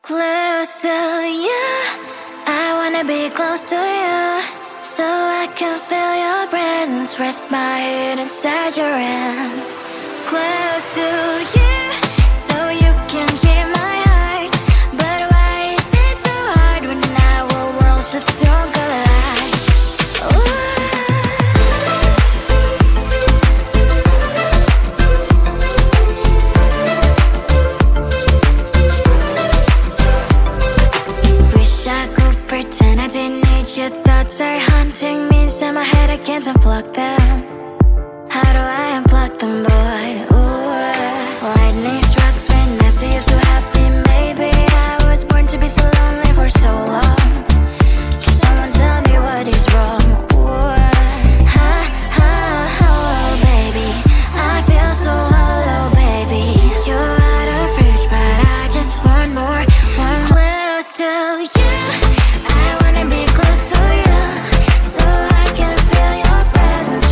Close to you, I wanna be close to you, so I can feel your presence, rest my head inside your hand. Close to you, so you can hear my heart, but why is it so hard when our worlds just don't collide? Wish I could pretend I didn't need your thoughts are haunting me inside my head, I can't unplug them. How do I unplug them, boy? Ooh, lightning strikes when I see you so happy. Maybe I was born to be so lonely for so long. Can someone tell me what is wrong? Ooh, oh, baby, I feel so hollow, baby. You're out of reach, but I just want more, close to you. I wanna be close to you, so I can feel your presence.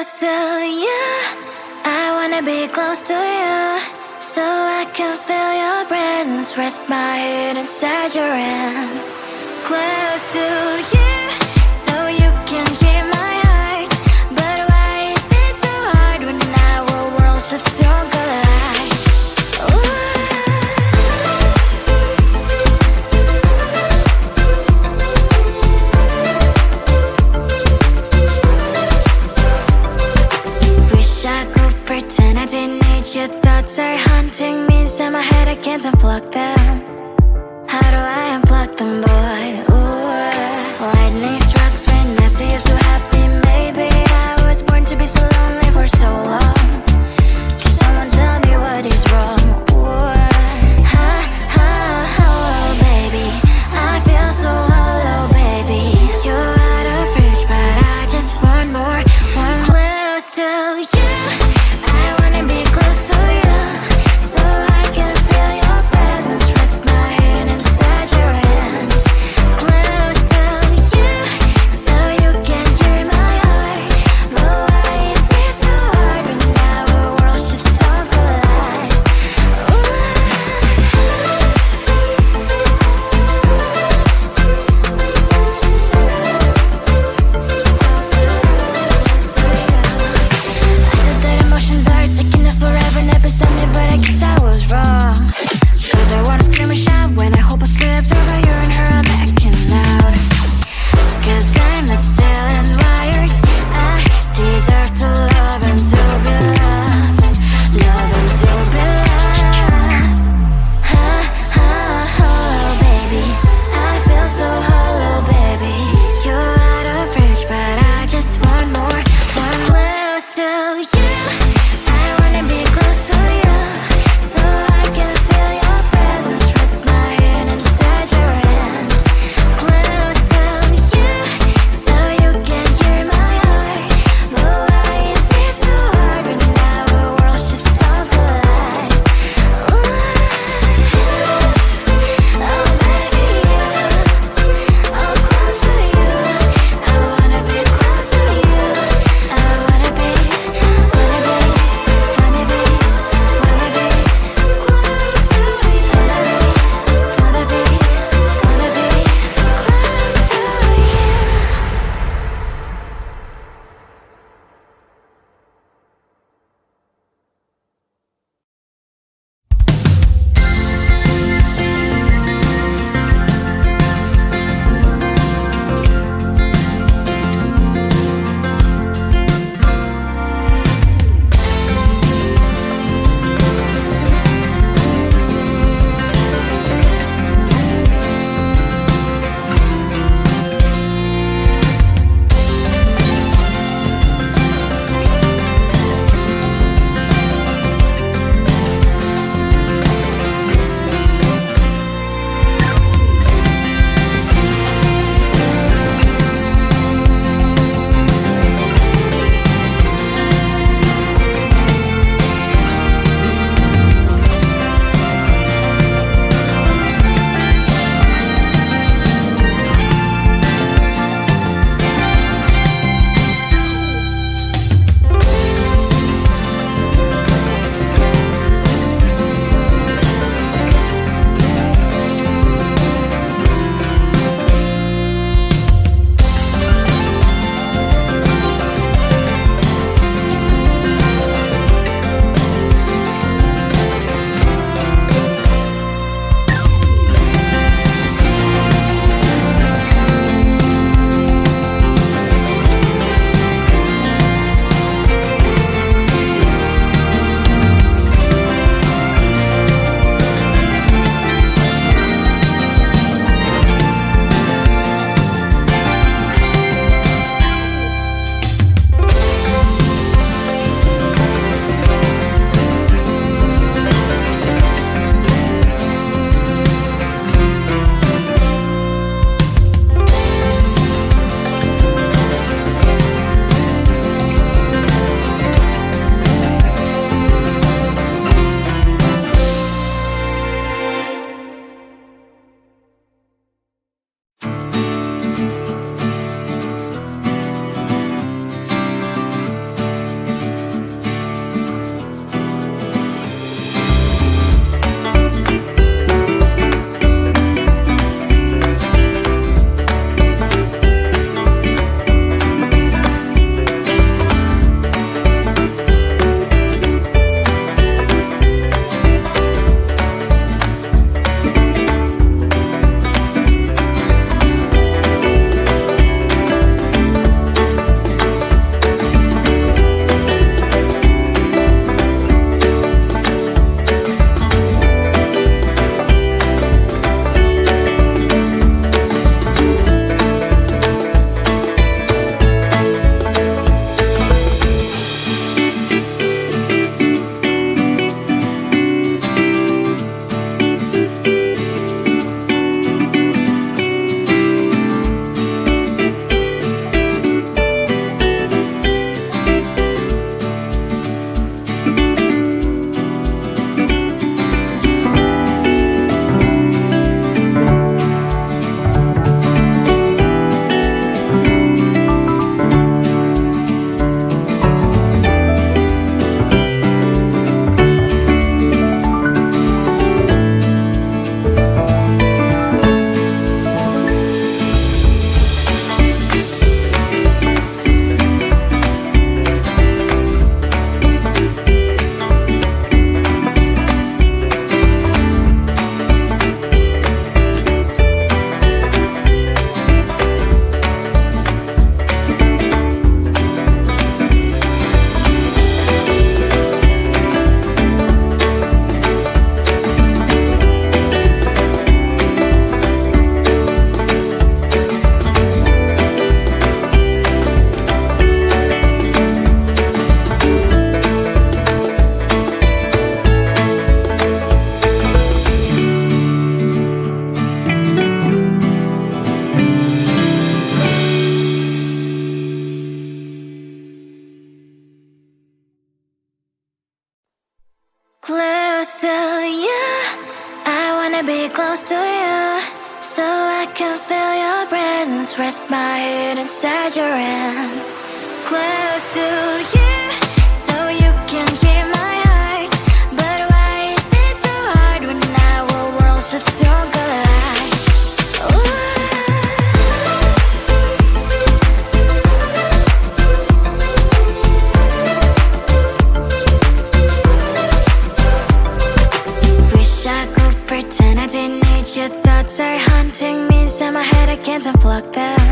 close to you. I wanna be close to you, so I can feel your presence. Rest my head inside your hand. Close to you, so you can hear my heart. But why is it so hard when our worlds just don't collide? Wish I could pretend I didn't need your thoughts are haunting me inside my head. I can't unplug them. How do I unplug them, boy? Ooh, lightning strikes when I see you so happy. Maybe I was born to be so lonely for so long. Can someone tell me what is wrong? Ooh, oh, baby, I feel so hollow, baby. You're out of reach, but I just want more. One close to you. I wanna be close to you, so I can feel your presence. feel your presence, rest my head inside your hand. Close to you, so you can hear my heart. But why is it so hard when our worlds just don't collide? Wish I could pretend I didn't need your thoughts are haunting me inside my head, I can't unplug them.